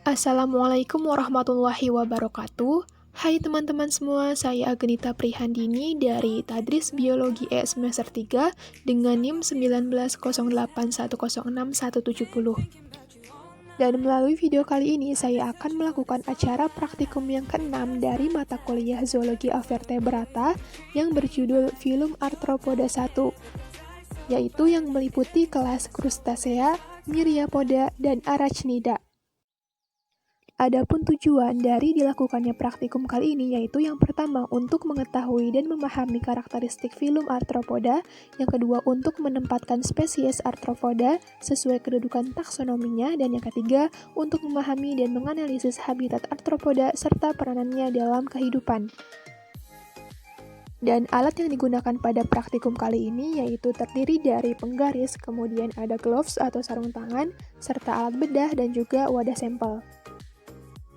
Assalamualaikum warahmatullahi wabarakatuh. Hai teman-teman semua, saya Agnita Prihandini dari Tadris Biologi E semester 3 dengan NIM 1908106170. Dan melalui video kali ini, saya akan melakukan acara praktikum yang ke-6 dari mata kuliah Zoologi Avertebrata yang berjudul Phylum Arthropoda 1, yaitu yang meliputi kelas Crustacea, Myriapoda, dan Arachnida. Adapun tujuan dari dilakukannya praktikum kali ini yaitu yang pertama untuk mengetahui dan memahami karakteristik filum Arthropoda, yang kedua untuk menempatkan spesies Arthropoda sesuai kedudukan taksonominya, dan yang ketiga untuk memahami dan menganalisis habitat Arthropoda serta peranannya dalam kehidupan. Dan alat yang digunakan pada praktikum kali ini yaitu terdiri dari penggaris, kemudian ada gloves atau sarung tangan, serta alat bedah dan juga wadah sampel.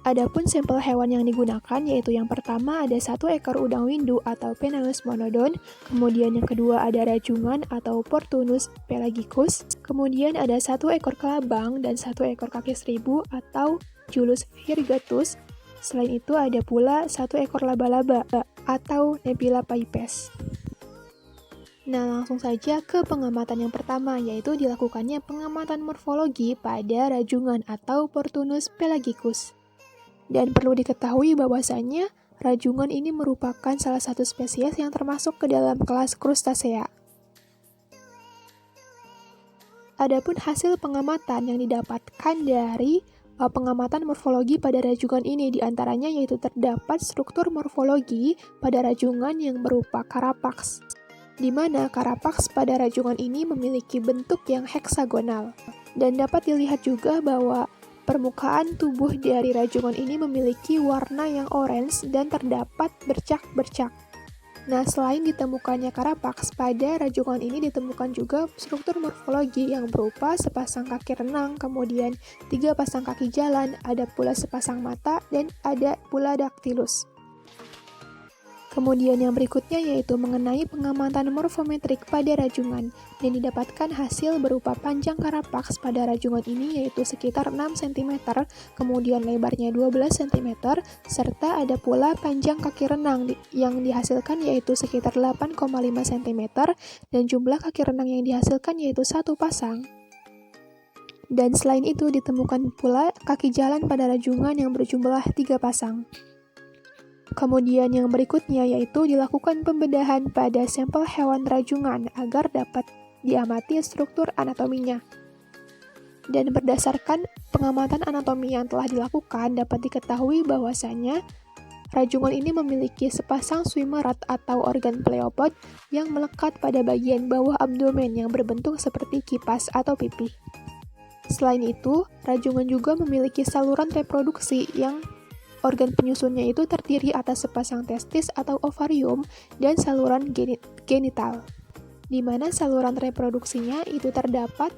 Adapun sampel hewan yang digunakan yaitu yang pertama ada 1 ekor udang windu atau Penaeus monodon, kemudian yang kedua ada rajungan atau Portunus pelagicus, kemudian ada 1 ekor kelabang dan 1 ekor kaki seribu atau Julus virgatus. Selain itu ada pula 1 ekor laba-laba atau Nebula pipes. Nah, langsung saja ke pengamatan yang pertama, yaitu dilakukannya pengamatan morfologi pada rajungan atau Portunus pelagicus. Dan perlu diketahui bahwasannya rajungan ini merupakan salah satu spesies yang termasuk ke dalam kelas Crustacea. Adapun hasil pengamatan yang didapatkan dari pengamatan morfologi pada rajungan ini diantaranya yaitu terdapat struktur morfologi pada rajungan yang berupa carapax, di mana carapax pada rajungan ini memiliki bentuk yang heksagonal. Dan dapat dilihat juga bahwa permukaan tubuh dari rajungan ini memiliki warna yang orange dan terdapat bercak-bercak. Nah, selain ditemukannya carapax, pada rajungan ini ditemukan juga struktur morfologi yang berupa sepasang kaki renang, kemudian 3 pasang kaki jalan, ada pula sepasang mata, dan ada pula daktilus. Kemudian yang berikutnya yaitu mengenai pengamatan morfometrik pada rajungan, yang didapatkan hasil berupa panjang carapax pada rajungan ini yaitu sekitar 6 cm, kemudian lebarnya 12 cm, serta ada pula panjang kaki renang yang dihasilkan yaitu sekitar 8,5 cm, dan jumlah kaki renang yang dihasilkan yaitu 1 pasang. Dan selain itu ditemukan pula kaki jalan pada rajungan yang berjumlah 3 pasang. Kemudian yang berikutnya yaitu dilakukan pembedahan pada sampel hewan rajungan agar dapat diamati struktur anatominya. Dan berdasarkan pengamatan anatomi yang telah dilakukan dapat diketahui bahwasanya rajungan ini memiliki sepasang swimmeret atau organ pleopod yang melekat pada bagian bawah abdomen yang berbentuk seperti kipas atau pipih. Selain itu, rajungan juga memiliki saluran reproduksi yang organ penyusunnya itu terdiri atas sepasang testis atau ovarium dan saluran genital, di mana saluran reproduksinya itu terdapat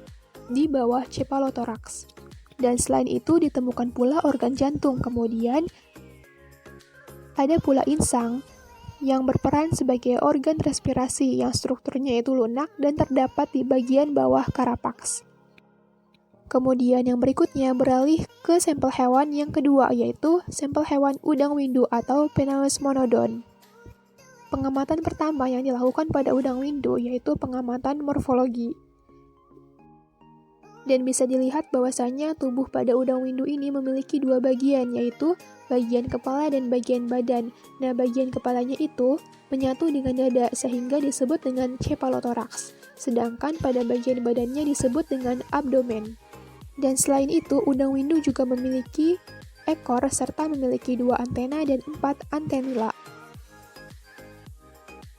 di bawah cephalothorax. Dan selain itu ditemukan pula organ jantung, kemudian ada pula insang yang berperan sebagai organ respirasi yang strukturnya itu lunak dan terdapat di bagian bawah carapax. Kemudian yang berikutnya beralih ke sampel hewan yang kedua yaitu sampel hewan udang windu atau Penaeus monodon. Pengamatan pertama yang dilakukan pada udang windu yaitu pengamatan morfologi. Dan bisa dilihat bahwasanya tubuh pada udang windu ini memiliki 2 bagian yaitu bagian kepala dan bagian badan. Nah, bagian kepalanya itu menyatu dengan dada sehingga disebut dengan cephalothorax, sedangkan pada bagian badannya disebut dengan abdomen. Dan selain itu, udang windu juga memiliki ekor serta memiliki 2 antena dan 4 antenila.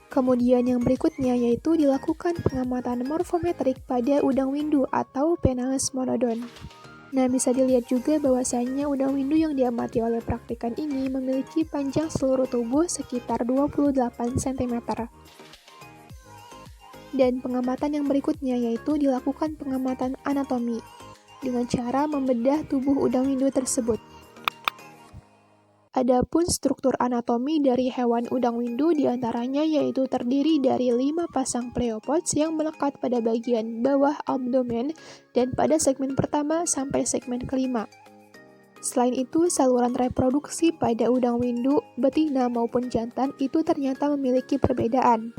Kemudian yang berikutnya yaitu dilakukan pengamatan morfometrik pada udang windu atau Penaeus monodon. Nah, bisa dilihat juga bahwasanya udang windu yang diamati oleh praktikan ini memiliki panjang seluruh tubuh sekitar 28 cm. Dan pengamatan yang berikutnya yaitu dilakukan pengamatan anatomi dengan cara membedah tubuh udang windu tersebut. Adapun struktur anatomi dari hewan udang windu diantaranya yaitu terdiri dari 5 pasang pleopods yang melekat pada bagian bawah abdomen dan pada segmen pertama sampai segmen kelima. Selain itu, saluran reproduksi pada udang windu, betina maupun jantan itu ternyata memiliki perbedaan.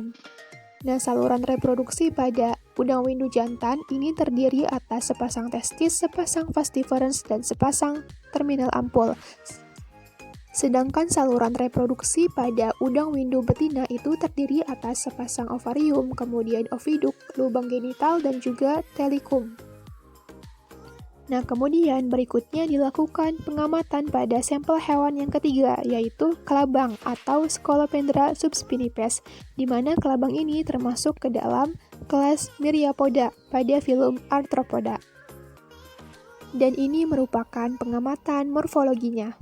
Nah, saluran reproduksi pada udang windu jantan ini terdiri atas sepasang testis, sepasang vas deferens, dan sepasang terminal ampul. Sedangkan saluran reproduksi pada udang windu betina itu terdiri atas sepasang ovarium, kemudian oviduk, lubang genital, dan juga telikum. Nah, kemudian berikutnya dilakukan pengamatan pada sampel hewan yang ketiga, yaitu kelabang atau Scolopendra subspinipes, di mana kelabang ini termasuk ke dalam kelas Myriapoda pada filum Arthropoda. Dan ini merupakan pengamatan morfologinya.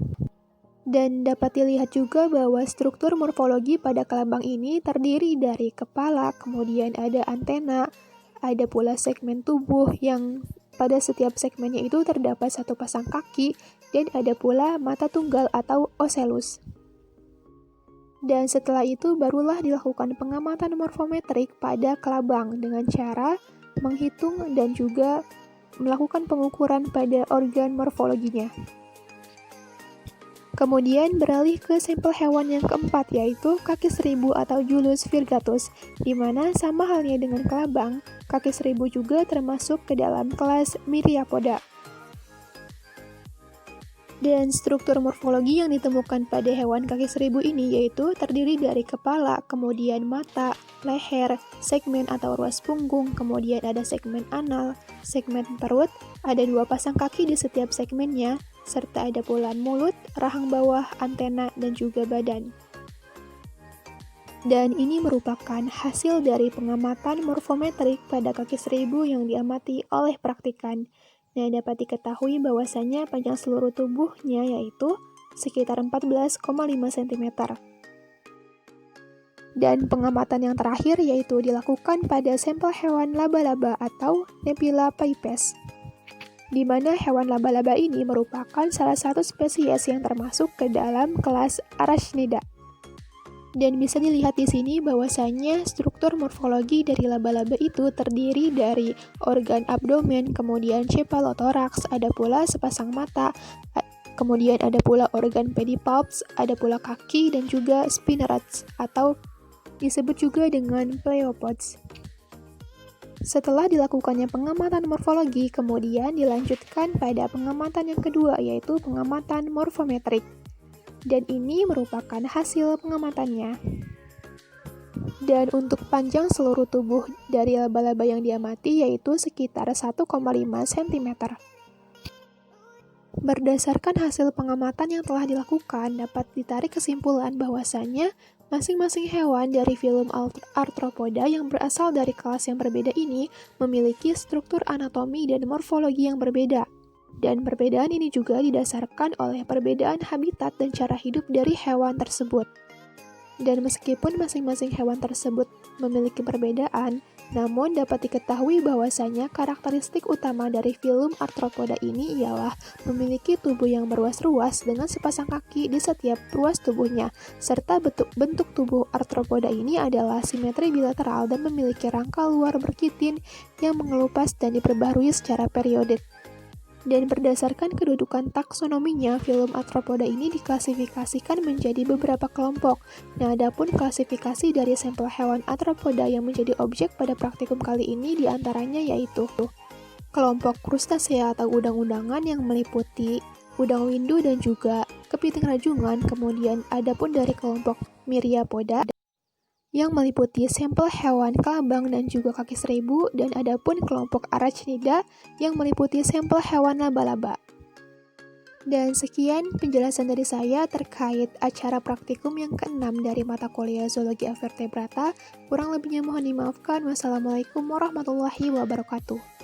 Dan dapat dilihat juga bahwa struktur morfologi pada kelabang ini terdiri dari kepala, kemudian ada antena, ada pula segmen tubuh yang pada setiap segmennya itu terdapat satu pasang kaki, dan ada pula mata tunggal atau ocellus. Dan setelah itu barulah dilakukan pengamatan morfometrik pada kelabang dengan cara menghitung dan juga melakukan pengukuran pada organ morfologinya. Kemudian beralih ke sampel hewan yang keempat, yaitu kaki seribu atau Julus virgatus, di mana sama halnya dengan kelabang, kaki seribu juga termasuk ke dalam kelas Myriapoda. Dan struktur morfologi yang ditemukan pada hewan kaki seribu ini yaitu terdiri dari kepala, kemudian mata, leher, segmen atau ruas punggung, kemudian ada segmen anal, segmen perut, ada 2 pasang kaki di setiap segmennya, serta ada pula mulut, rahang bawah, antena, dan juga badan. Dan ini merupakan hasil dari pengamatan morfometrik pada kaki seribu yang diamati oleh praktikan. Nah, dapat diketahui bahwasannya panjang seluruh tubuhnya yaitu sekitar 14,5 cm. Dan pengamatan yang terakhir yaitu dilakukan pada sampel hewan laba-laba atau Nepila paipes, di mana hewan laba-laba ini merupakan salah satu spesies yang termasuk ke dalam kelas Arachnida. Dan bisa dilihat di sini bahwasannya struktur morfologi dari laba-laba itu terdiri dari organ abdomen, kemudian cephalothorax, ada pula sepasang mata, kemudian ada pula organ pedipalps, ada pula kaki, dan juga spinnerets atau disebut juga dengan pleopods. Setelah dilakukannya pengamatan morfologi, kemudian dilanjutkan pada pengamatan yang kedua, yaitu pengamatan morfometrik. Dan ini merupakan hasil pengamatannya. Dan untuk panjang seluruh tubuh dari laba-laba yang diamati yaitu sekitar 1,5 cm. Berdasarkan hasil pengamatan yang telah dilakukan, dapat ditarik kesimpulan bahwasannya masing-masing hewan dari filum Arthropoda yang berasal dari kelas yang berbeda ini memiliki struktur anatomi dan morfologi yang berbeda. Dan perbedaan ini juga didasarkan oleh perbedaan habitat dan cara hidup dari hewan tersebut. Dan meskipun masing-masing hewan tersebut memiliki perbedaan, namun dapat diketahui bahwasanya karakteristik utama dari filum Arthropoda ini ialah memiliki tubuh yang berruas-ruas dengan sepasang kaki di setiap ruas tubuhnya, serta bentuk tubuh Arthropoda ini adalah simetri bilateral dan memiliki rangka luar berkitin yang mengelupas dan diperbaharui secara periodik. Dan berdasarkan kedudukan taksonominya, filum Arthropoda ini diklasifikasikan menjadi beberapa kelompok. Nah, adapun klasifikasi dari sampel hewan Arthropoda yang menjadi objek pada praktikum kali ini diantaranya yaitu kelompok krustasea atau udang-udangan yang meliputi udang windu dan juga kepiting rajungan, kemudian adapun dari kelompok Myriapoda yang meliputi sampel hewan kelabang dan juga kaki seribu, dan adapun kelompok Arachnida yang meliputi sampel hewan laba-laba. Dan sekian penjelasan dari saya terkait acara praktikum yang ke-6 dari mata kuliah Zoologi Avertebrata. Kurang lebihnya mohon dimaafkan. Wassalamualaikum warahmatullahi wabarakatuh.